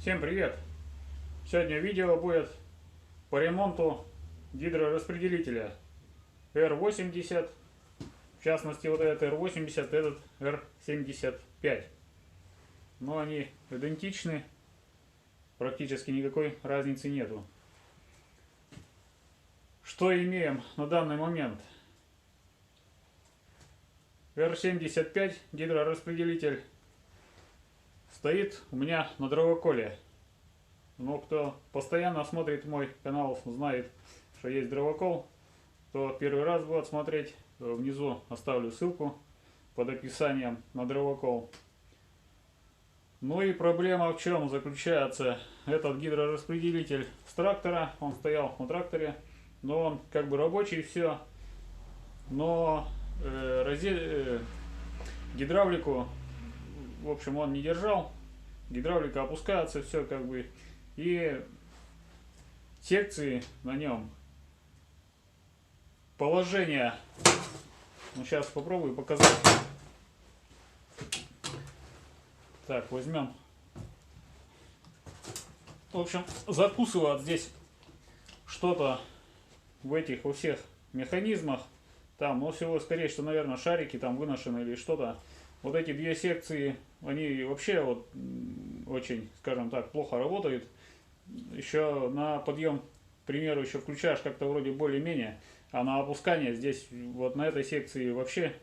Всем привет! Сегодня видео будет по ремонту гидрораспределителя R80, в частности вот этот R80, этот R75. Но они идентичны, практически никакой разницы нету. Что имеем на данный момент? R75 гидрораспределитель стоит у меня на дровоколе. Но кто постоянно смотрит мой канал, знает, что есть дровокол. Кто первый раз будет смотреть, внизу оставлю ссылку под описанием на дровокол. Ну и проблема в чем заключается? Этот гидрораспределитель с трактора, он стоял на тракторе, но он как бы рабочий, все. Но гидравлику, в общем, он не держал. Гидравлика опускается, все как бы. И секции на нем, положение, ну сейчас попробую показать. Так, возьмем. В общем, закусывает здесь что-то в этих, во всех механизмах. Там, ну всего скорее, что, наверное, шарики там выношены или что-то. Вот эти две секции, они вообще вот очень, скажем так, плохо работают. Еще на подъем, к примеру, еще включаешь как-то вроде более-менее, а на опускание здесь, вот на этой секции вообще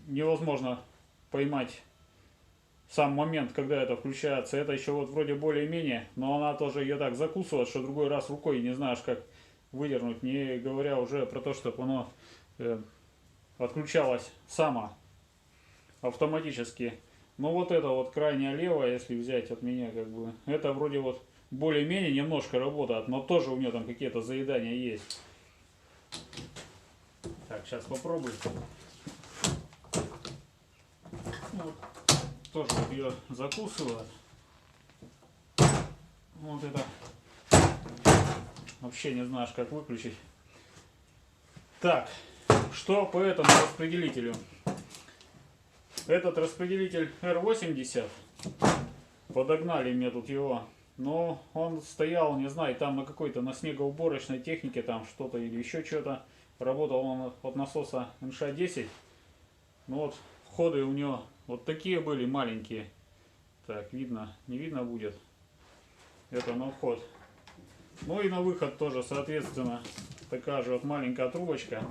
невозможно поймать сам момент, когда это включается. Это еще вот вроде более-менее, но она тоже ее так закусывает, что другой раз рукой не знаешь, как выдернуть, не говоря уже про то, чтобы оно отключалось само автоматически. Но вот это вот крайняя левая, если взять от меня, как бы, это вроде вот более-менее немножко работает, но тоже у нее там какие-то заедания есть. Так, сейчас попробую. Вот, тоже вот ее закусываю. Вот это вообще не знаешь, как выключить. Так, что по этому распределителю? Этот распределитель R80, подогнали мне тут его. Но он стоял, не знаю, там на какой-то, на снегоуборочной технике, там что-то или еще что-то. Работал он от насоса НШ-10. Ну вот, входы у него вот такие были, маленькие. Так, видно, не видно будет. Это на вход. Ну и на выход тоже, соответственно, такая же вот маленькая трубочка.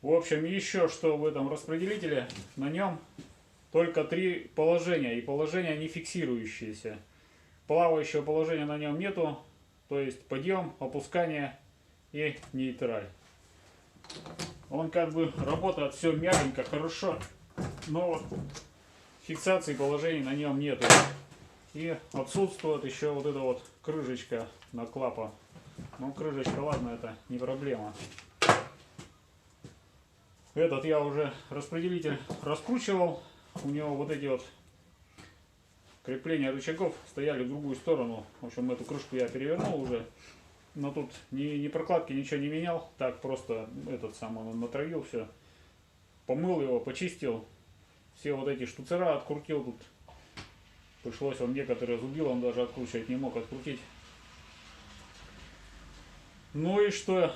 В общем, еще что в этом распределителе, на нем только 3 положения, и положения не фиксирующиеся. Плавающего положения на нем нету, то есть подъем, опускание и нейтраль. Он как бы работает все мягенько, хорошо, но вот фиксации положений на нем нету. И отсутствует еще вот эта вот крышечка на клапан. Ну, крышечка, ладно, это не проблема. Этот я уже распределитель раскручивал. У него вот эти вот крепления рычагов стояли в другую сторону. В общем, эту крышку я перевернул уже. Но тут ни прокладки, ничего не менял. Так просто этот сам он натравил все. Помыл его, почистил. Все вот эти штуцера открутил тут. Пришлось он некоторые зубил, он даже откручивать не мог открутить. Ну и что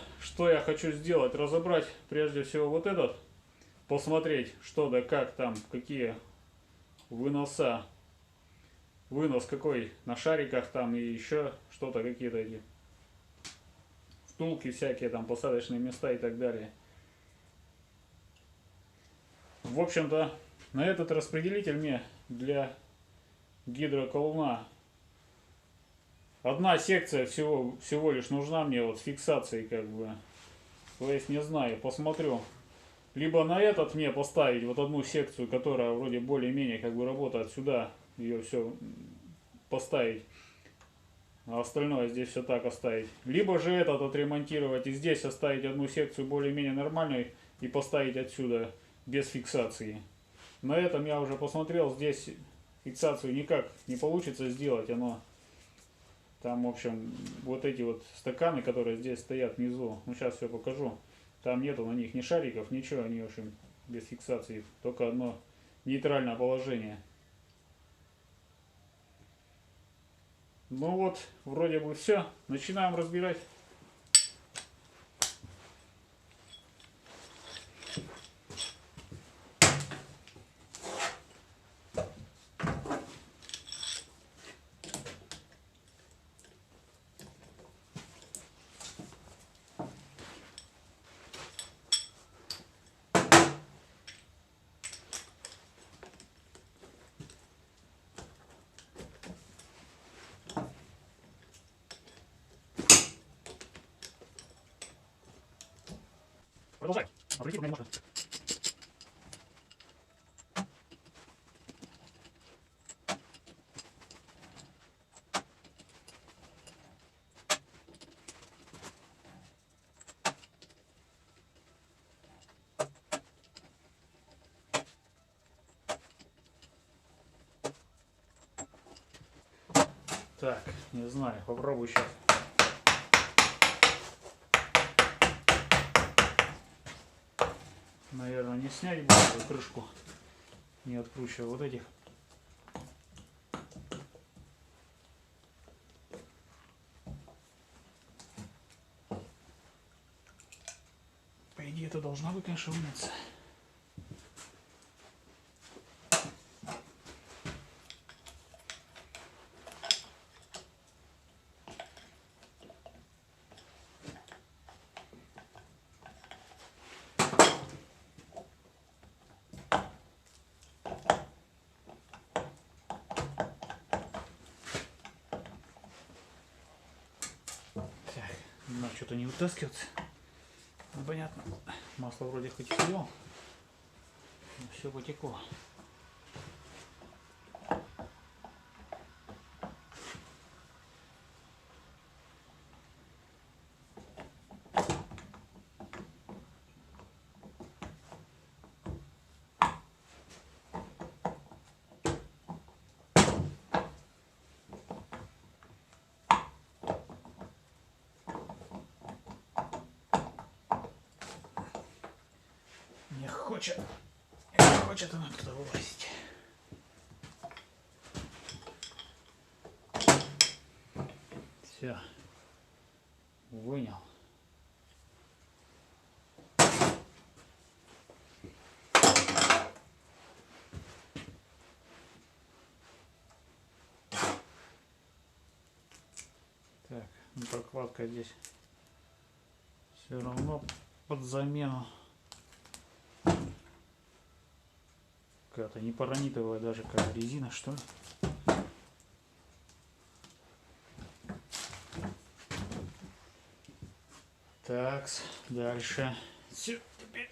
я хочу сделать? Разобрать прежде всего вот этот. Посмотреть, что да как там, какие выноса. Вынос какой на шариках там и еще что-то, какие-то эти втулки всякие, там посадочные места и так далее. В общем-то, на этот распределитель мне для гидроколуна одна секция всего лишь нужна мне вот с фиксацией, как бы. То есть не знаю, посмотрю. Либо на этот мне поставить вот одну секцию, которая вроде более-менее как бы работает сюда, ее все поставить, а остальное здесь все так оставить. Либо же этот отремонтировать и здесь оставить одну секцию более-менее нормальной и поставить отсюда без фиксации. На этом я уже посмотрел, здесь фиксацию никак не получится сделать, оно там, в общем, вот эти вот стаканы, которые здесь стоят внизу, ну сейчас все покажу, там нету на них ни шариков, ничего, они, в общем, без фиксации, только одно нейтральное положение. Ну вот, вроде бы все. Начинаем разбирать. Продолжаем. Обратите внимание, можно. Так, не знаю, попробую сейчас. Наверное, не снять буду эту крышку, не откручивая вот этих. По идее, это должна быть, конечно, вымыться. Так, надо что-то не вытаскиваться. Ну, понятно. Масло вроде хоть и слил, но все потекло. Не хочет она туда вылазить. Все, вынял. Так, ну, прокладка здесь все равно под замену. Какая-то не паранитовая, даже как резина, что ли. Так, дальше. Все, теперь.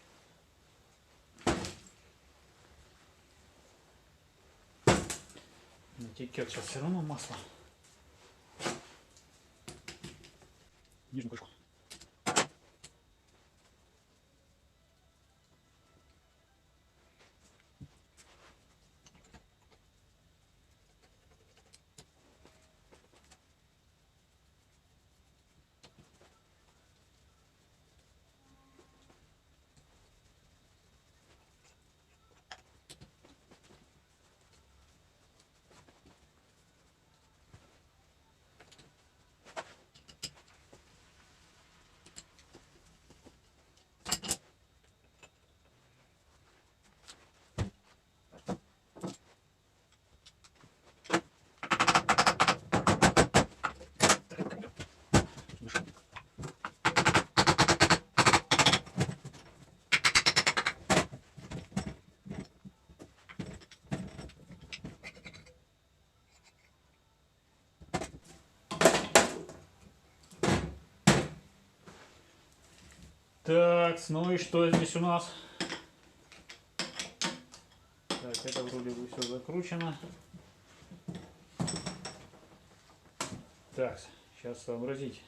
Натекет сейчас все равно масло. Нижнюю крышку. Так, ну и что здесь у нас? Так, это вроде бы все закручено. Так, сейчас сообразить.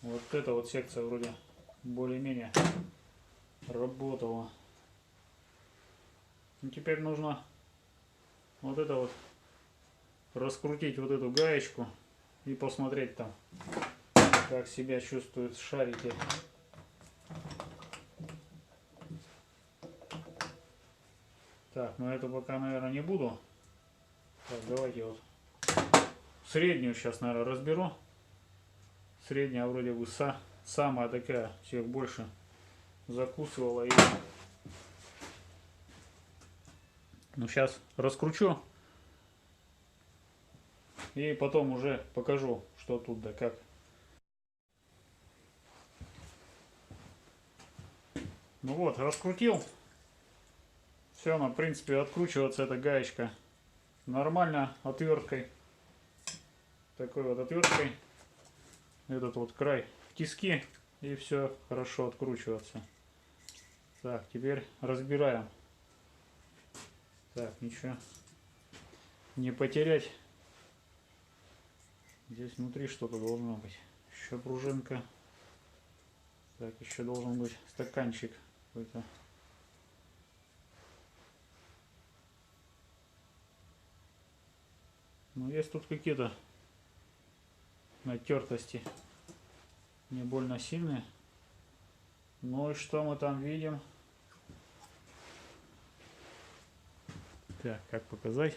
Вот эта вот секция вроде более-менее работала. Ну, теперь нужно вот это вот раскрутить вот эту гаечку и посмотреть там, как себя чувствуют шарики. Так, но это пока, наверное, не буду. Так, давайте вот с Среднюю сейчас, наверное, разберу. Средняя вроде бы самая такая, всех больше закусывала. И... Ну, сейчас раскручу. И потом уже покажу, что тут да как. Ну вот, раскрутил. Все, она, в принципе, откручиваться эта гаечка нормально отверткой. Такой вот отверткой. Этот вот край в тиски. И все хорошо откручиваться. Так, теперь разбираем. Так, ничего не потерять. Здесь внутри что-то должно быть. Еще пружинка. Так, еще должен быть стаканчик какой-то. Ну, есть тут какие-то натертости. Не больно сильные. Ну и что мы там видим? Так, как показать?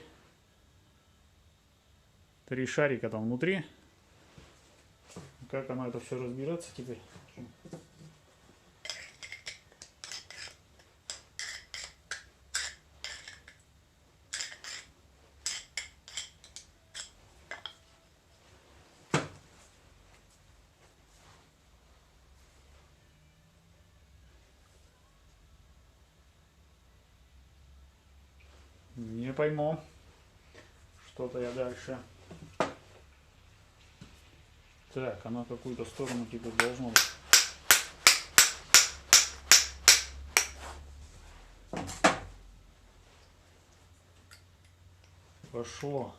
3 шарика там внутри. Как оно это все разбираться теперь? Не пойму. Что-то я дальше. Так, оно какую-то сторону типа должно быть. Пошло.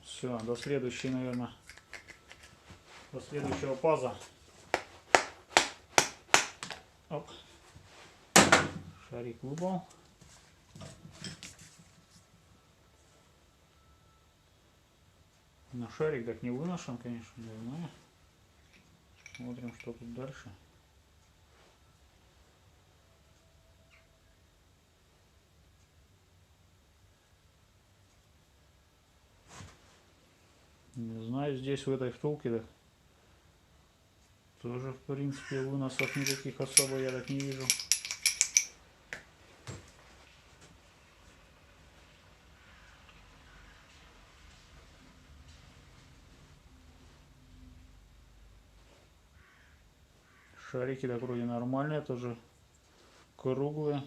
Все, до следующей, наверное. До следующего паза. Оп. Шарик выпал. На шарик так не выношен, конечно, не знаю. Смотрим, что тут дальше. Не знаю, здесь в этой втулке -то тоже, в принципе, выносов никаких особо я так не вижу. Шарики так вроде нормальные, тоже круглые.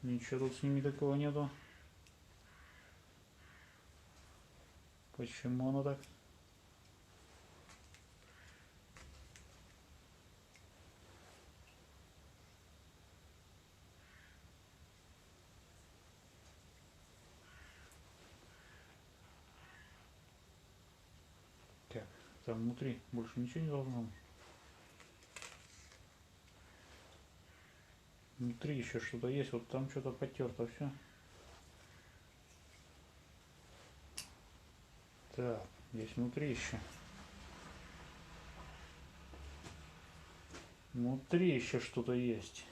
Ничего тут с ними такого нету. Почему оно так? Так, там внутри больше ничего не должно быть. Внутри еще что-то есть, вот там что-то потерто все. Так, здесь внутри еще. Внутри еще что-то есть.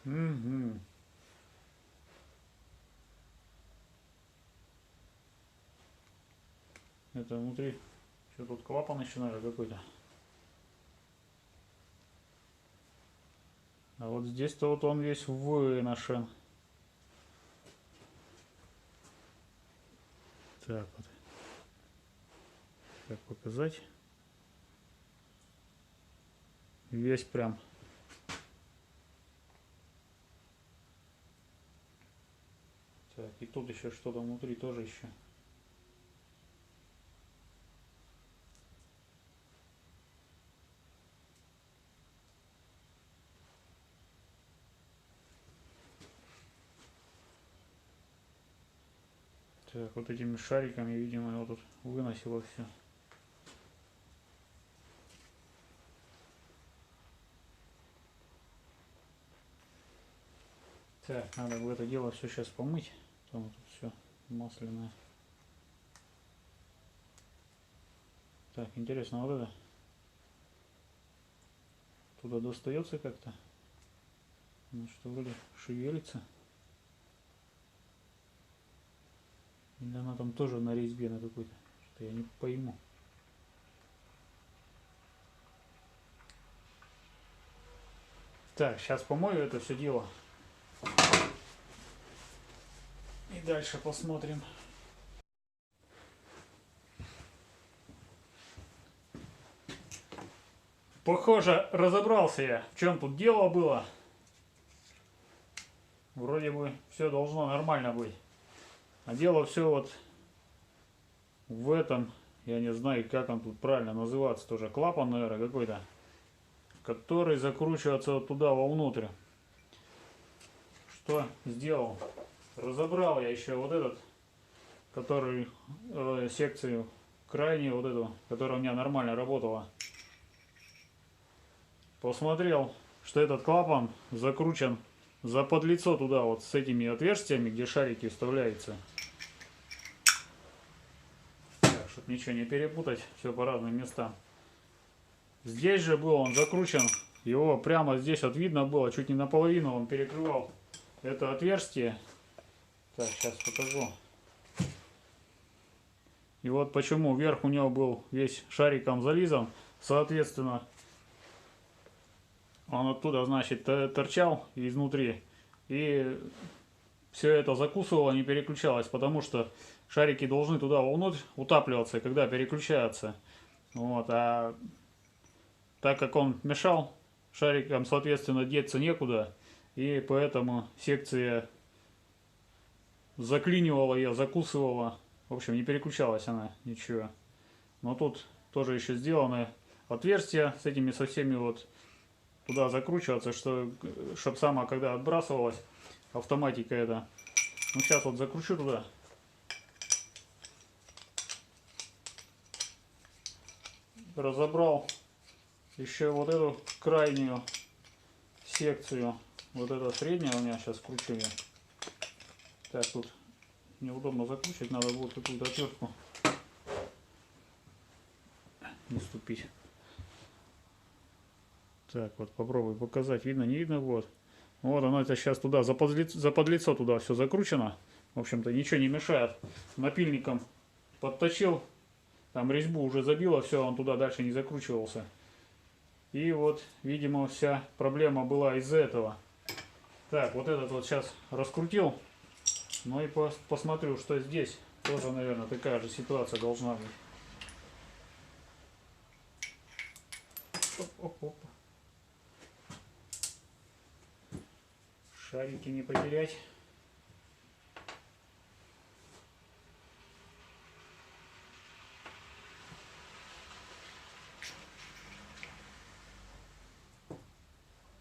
Угу. Это внутри. Что тут, клапан еще, наверное, какой-то. А вот здесь-то вот он весь выношен. Так вот. Как показать? Весь прям. Так, и тут еще что-то внутри тоже еще. Так, вот этими шариками, видимо, его тут выносило все. Так, надо бы это дело все сейчас помыть. Там тут все масляное. Так, интересно, вот это туда достается как-то? Ну что, вроде шевелится. Или она там тоже на резьбе на какой-то? Что-то я не пойму. Так, сейчас помою это все дело. И дальше посмотрим. Похоже, разобрался я, в чем тут дело было. Вроде бы все должно нормально быть. А дело все вот в этом, я не знаю, как он тут правильно называется, тоже клапан, наверное, какой-то, который закручивается вот туда вовнутрь. Что сделал? Разобрал я еще вот этот, который секцию крайнюю, вот эту, которая у меня нормально работала. Посмотрел, что этот клапан закручен за подлицо туда, вот с этими отверстиями, где шарики вставляются. Так, чтобы ничего не перепутать, все по разным местам. Здесь же был он закручен, его прямо здесь вот видно было, чуть не наполовину он перекрывал это отверстие. Так, сейчас покажу. И вот почему верх у него был весь шариком зализан, соответственно, он оттуда, значит, торчал изнутри, и все это закусывало, не переключалось, потому что шарики должны туда вовнутрь утапливаться, когда переключаются. Вот, а так как он мешал, шарикам, соответственно, деться некуда, и поэтому секция заклинивала ее, закусывала. В общем, не переключалась она, ничего. Но тут тоже еще сделаны отверстия с этими со всеми вот туда закручиваться, чтобы сама, когда отбрасывалась, автоматика это. Ну, сейчас вот закручу туда. Разобрал еще вот эту крайнюю секцию. Вот эта средняя у меня сейчас кручу я. Так, тут неудобно закручивать, надо будет какую-то отвертку не ступить. Так, вот попробую показать. Видно, не видно? Вот. Вот оно это сейчас туда, за подлицо туда все закручено. В общем-то, ничего не мешает. Напильником подточил. Там резьбу уже забило, все, он туда дальше не закручивался. И вот, видимо, вся проблема была из-за этого. Так, вот этот вот сейчас раскрутил. Ну и посмотрю, что здесь. Тоже, наверное, такая же ситуация должна быть. Оп-оп-оп. Шарики не потерять.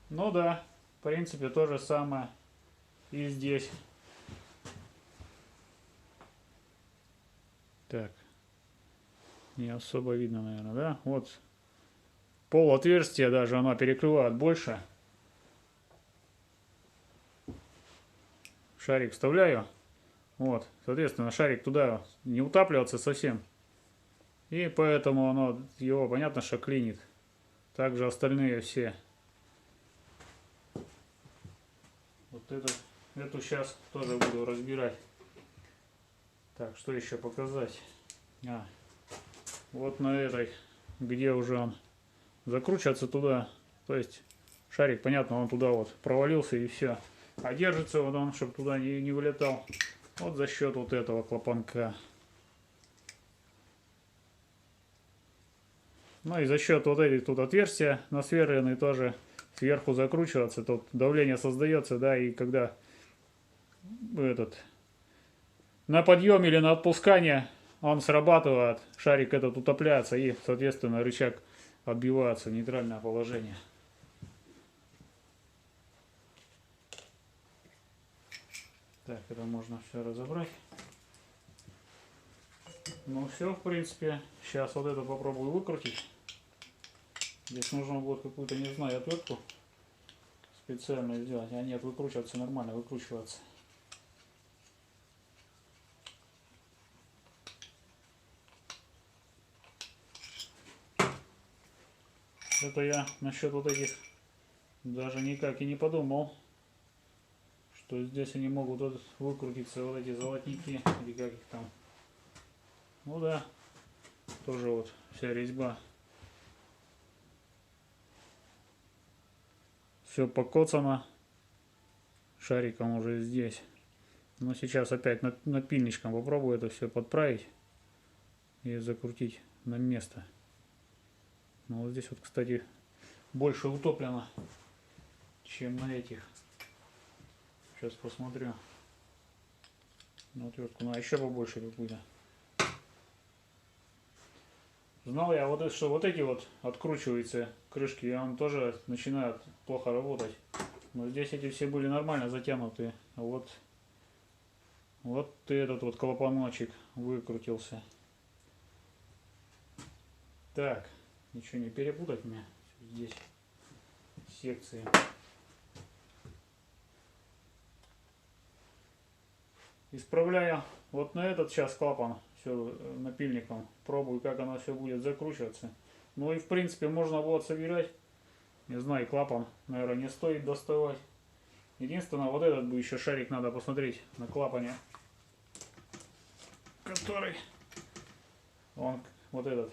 Ну да, в принципе, то же самое и здесь. Так, не особо видно, наверное, да? Вот пол отверстия даже оно перекрывает больше. Шарик вставляю. Вот, соответственно, шарик туда не утапливается совсем. И поэтому оно, его, понятно, что клинит. Также остальные все. Вот эту сейчас тоже буду разбирать. Так, что еще показать? Вот на этой, где уже он закручивается туда. То есть шарик, понятно, он туда вот провалился и все. А держится вот он, чтобы туда не вылетал. Вот за счет вот этого клапанка. Ну и за счет вот этих тут отверстия насверленные тоже сверху закручиваться. Тут давление создается, да, и когда этот на подъем или на отпускание он срабатывает, шарик этот утопляется и, соответственно, рычаг отбивается в нейтральное положение. Так, это можно все разобрать. Ну все, в принципе. Сейчас вот это попробую выкрутить. Здесь нужно будет какую-то, не знаю, отвертку специально сделать. А нет, выкручиваться нормально, выкручиваться. Это я насчет вот этих даже никак и не подумал, что здесь они могут вот выкрутиться, вот эти золотники, или как их там. Ну да, тоже вот вся резьба. Все покоцано шариком уже здесь. Но сейчас опять напильничком попробую это все подправить и закрутить на место. Но вот здесь вот, кстати, больше утоплено, чем на этих. Сейчас посмотрю. На отвертку, ну а еще побольше какую-то. Знал я, вот, что вот эти вот откручиваются крышки, и он тоже начинает плохо работать. Но здесь эти все были нормально затянуты. А вот этот вот клапаночек выкрутился. Так, ничего не перепутать мне здесь секции. Исправляю вот на этот сейчас клапан все напильником. Пробую, как оно все будет закручиваться. Ну и в принципе можно вот собирать. Не знаю, клапан, наверное, не стоит доставать. Единственное, вот этот бы еще шарик надо посмотреть на клапане, который он вот этот.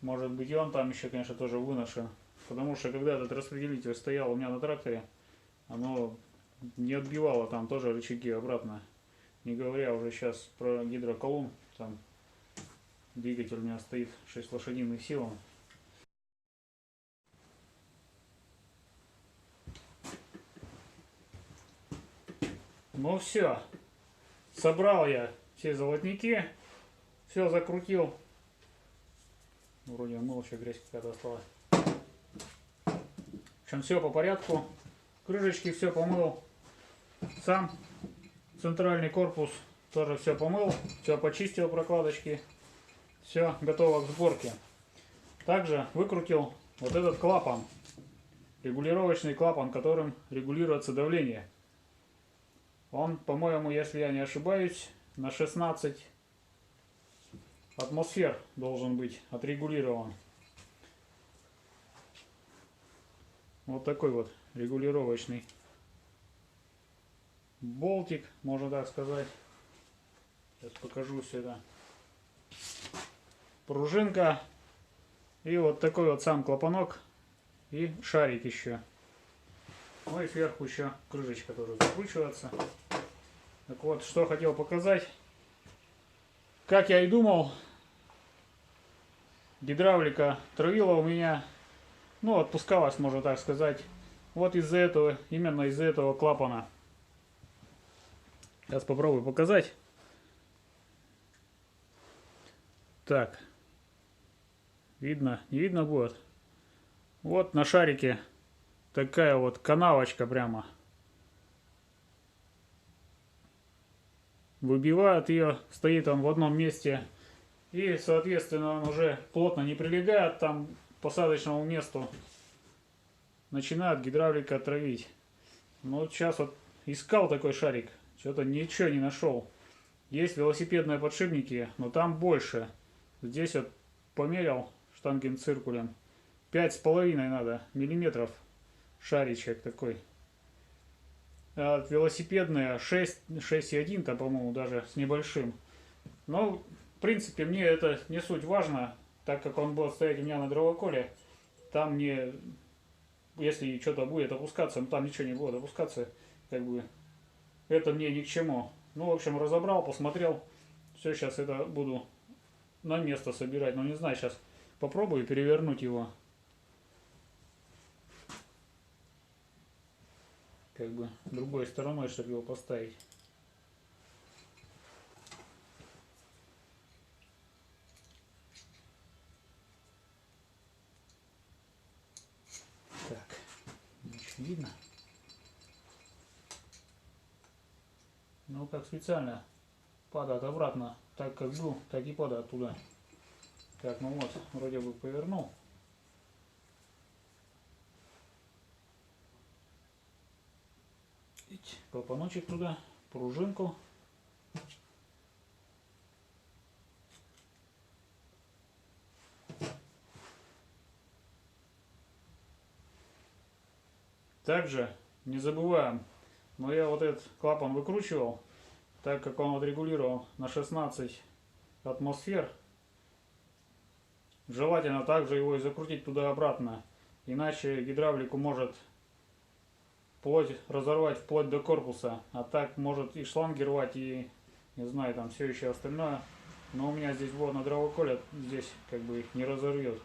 Может быть, и он там еще, конечно, тоже выношен. Потому что когда этот распределитель стоял у меня на тракторе, оно не отбивало там тоже рычаги обратно. Не говоря уже сейчас про гидроколон, там двигатель у меня стоит 6 лошадиных сил. Ну все, собрал я все золотники, все закрутил. Вроде мыл, еще грязь какая-то осталась. В общем, все по порядку. Крышечки все помыл. Сам центральный корпус тоже все помыл, все почистил, прокладочки. Все готово к сборке. Также выкрутил вот этот клапан. Регулировочный клапан, которым регулируется давление. Он, по-моему, если я не ошибаюсь, на 16 атмосфер должен быть отрегулирован. Вот такой вот регулировочный болтик, можно так сказать. Сейчас покажу все это. Пружинка. И вот такой вот сам клапанок. И шарик еще. Ну и сверху еще крышечка тоже закручивается. Так вот, что хотел показать. Как я и думал, гидравлика травила у меня, ну, отпускалась, можно так сказать, вот из-за этого, именно из-за этого клапана. Сейчас попробую показать. Так, видно, не видно будет. Вот на шарике такая вот канавочка прямо. Выбивает ее, стоит он в одном месте. И, соответственно, он уже плотно не прилегает там к посадочному месту. Начинает гидравлика травить. Ну вот сейчас вот искал такой шарик. Что-то ничего не нашел. Есть велосипедные подшипники, но там больше. Здесь вот померил штангенциркулем. 5,5 надо миллиметров шаричек такой. А велосипедные 6,1 там, по-моему, даже с небольшим. Но, в принципе, мне это не суть важно, так как он будет стоять у меня на дровоколе. Там мне, если что-то будет опускаться, ну там ничего не будет опускаться, как бы, это мне ни к чему. Ну, в общем, разобрал, посмотрел. Все, сейчас это буду на место собирать. Но не знаю, сейчас попробую перевернуть его. Как бы другой стороной, чтобы его поставить. Так, ничего не видно. Ну, как специально падает обратно, так как был, так и падает туда. Так, ну вот, вроде бы повернул. Клапаночек туда, пружинку. Также не забываем, но я вот этот клапан выкручивал, так как он отрегулировал на 16 атмосфер. Желательно также его и закрутить туда-обратно, иначе гидравлику может вплоть разорвать вплоть до корпуса, а так может и шланги рвать, и не знаю, там все еще остальное. Но у меня здесь вот на дровоколе, здесь как бы их не разорвет.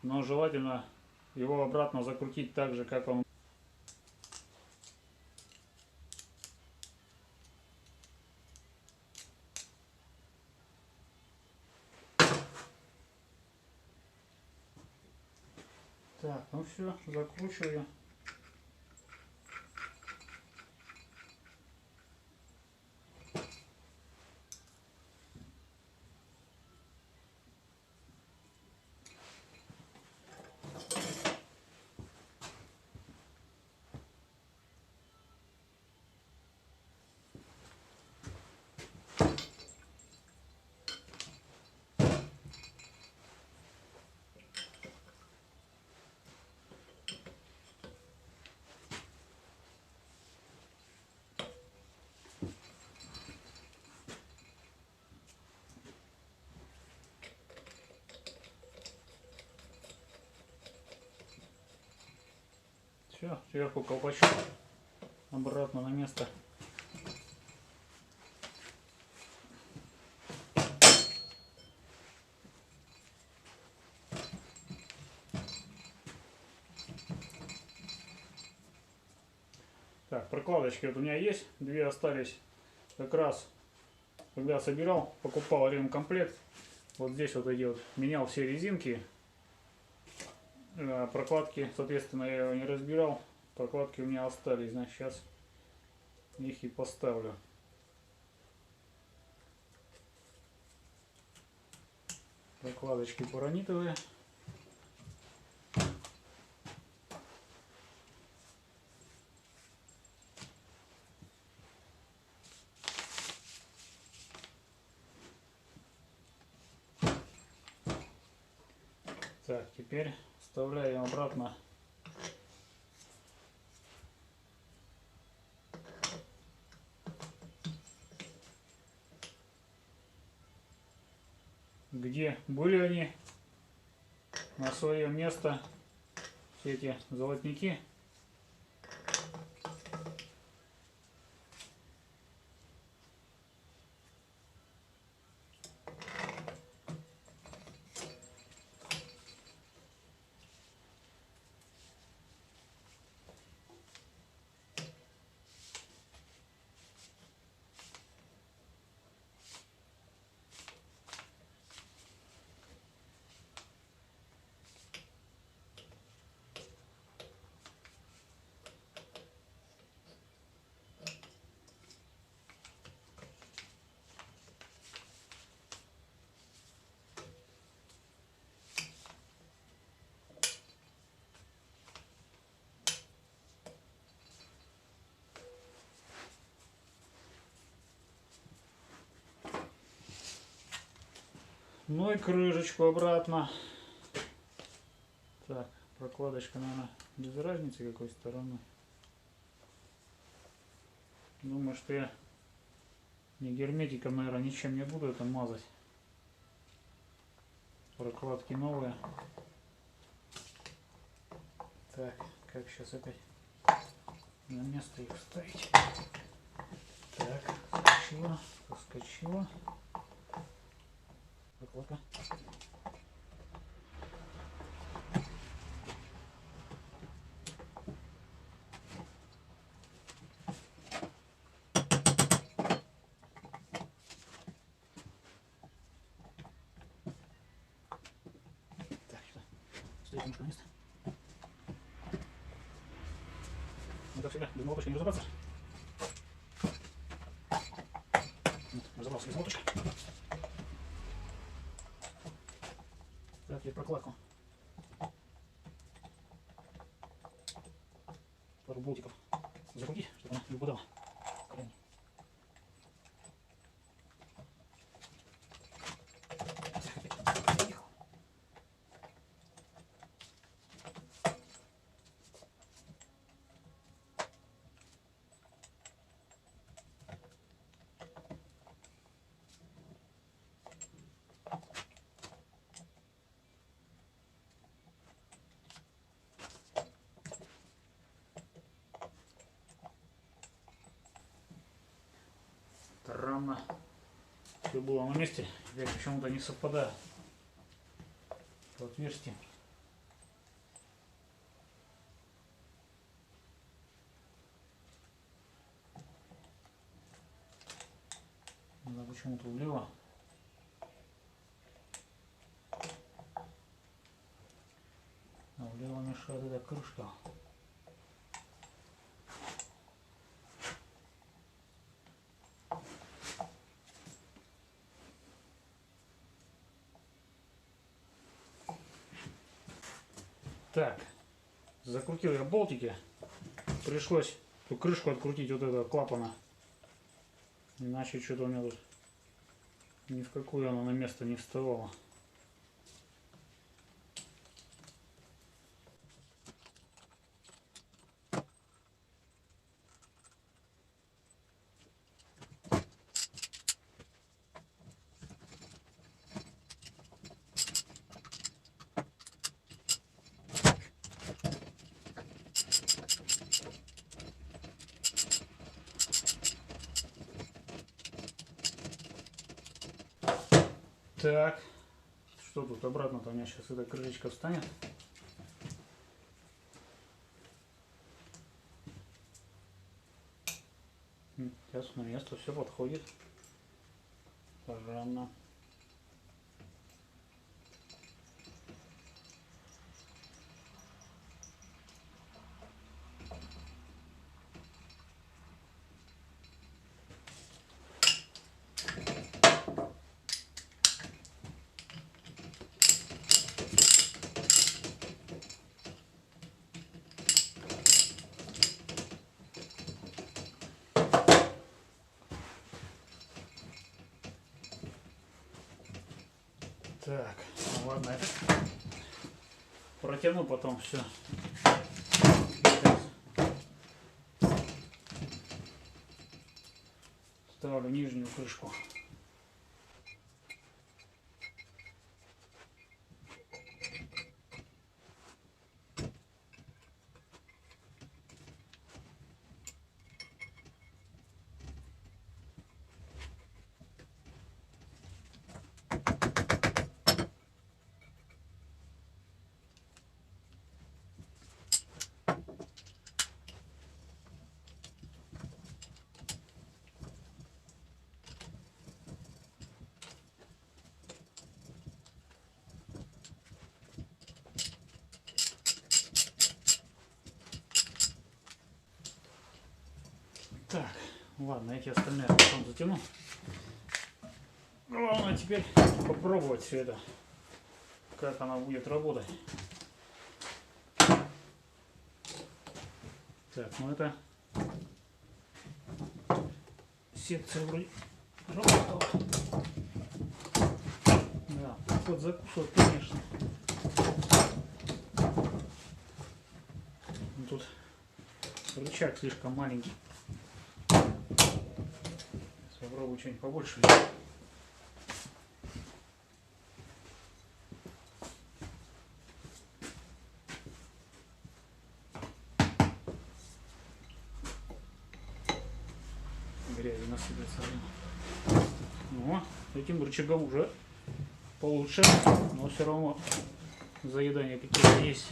Но желательно его обратно закрутить так же, как он. Так, ну все, закручиваю. Все, сверху колпачок обратно на место. Так, прокладочки вот у меня есть, две остались. Как раз когда собирал, покупал ремкомплект. Вот здесь вот эти вот менял все резинки. Прокладки, соответственно, я его не разбирал. Прокладки у меня остались, значит, сейчас их и поставлю. Прокладочки паранитовые. Так, теперь вставляем обратно где были они, на свое место, все эти золотники. Ну и крышечку обратно. Так, прокладочка, наверное, без разницы какой стороны. Думаю, что я не герметиком, наверное, ничем не буду это мазать. Прокладки новые. Так, как сейчас опять на место их вставить? Так, соскочила, соскочила. Прокладка. Так, что? Стоит немножко на место. Ну, как всегда, без молоточка не разобраться. Вот, разобрался без молоточка. Так, теперь прокладку. Пару болтиков закрутить, чтобы она не выпадала. Странно. Все было на месте. Теперь почему-то не совпадает по отверстиям. Надо почему-то влево. А влево мешает эта крышка. Так, закрутил я болтики. Пришлось эту крышку открутить вот этого клапана. Иначе что-то у меня тут ни в какую она на место не вставала. Так, что тут обратно-то у меня сейчас эта крышечка встанет. Сейчас на место все подходит. Пожалуйста. Так, ну ладно, это протяну потом все. Ставлю нижнюю крышку. Так, ладно, эти остальные потом затяну. Главное теперь попробовать все это, как она будет работать. Так, ну это секция вроде работала. Да, подзакусывать, конечно. Но тут рычаг слишком маленький. Попробую что-нибудь побольше. Грязи насыпется. Ну, этим рычагом уже получше, но все равно заедания какие-то есть.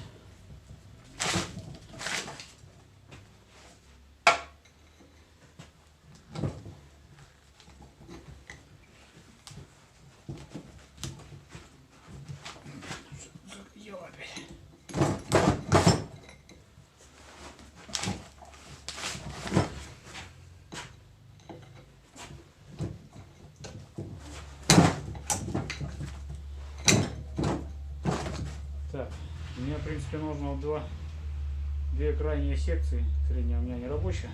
Так, мне, в принципе, нужно вот две крайние секции. Средняя у меня не рабочая.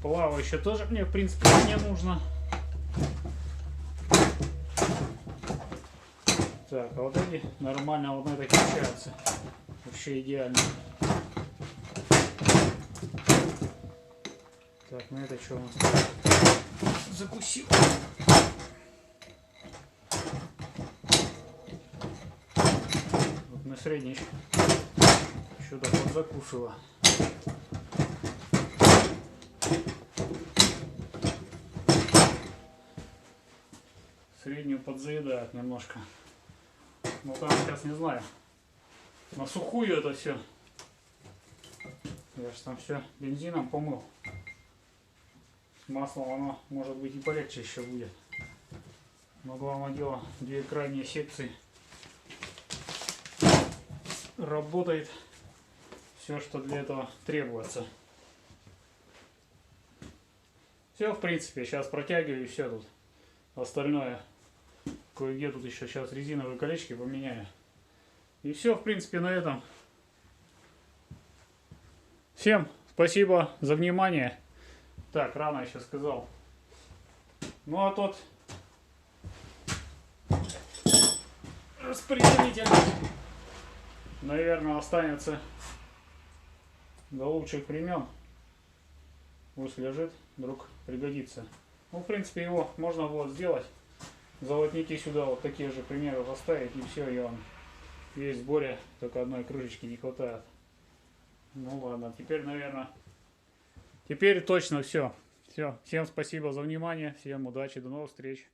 Плавающая тоже мне, в принципе, не нужно. Так, а вот эти нормально вот на этой включаются. Вообще идеально. Так, ну это что у нас? Закусил. Вот на средней еще так вот закусывала. Среднюю подзаедает немножко. Но там сейчас не знаю. На сухую это все. Я же там все бензином помыл. С маслом оно может быть и полегче еще будет. Но главное дело, две крайние секции. Работает все, что для этого требуется. Все, в принципе, сейчас протягиваю и все тут. Остальное кое-где тут еще сейчас резиновые колечки поменяю. И все, в принципе, на этом. Всем спасибо за внимание. Так, рано еще сказал. Ну а тот распределитель, наверное, останется до лучших времен. Пусть лежит, вдруг пригодится. Ну, в принципе, его можно было сделать. Золотники сюда вот такие же примеры поставить, и все, и он весь в сборе, только одной крышечки не хватает. Ну ладно, теперь, наверное, теперь точно все. Все, всем спасибо за внимание, всем удачи, до новых встреч.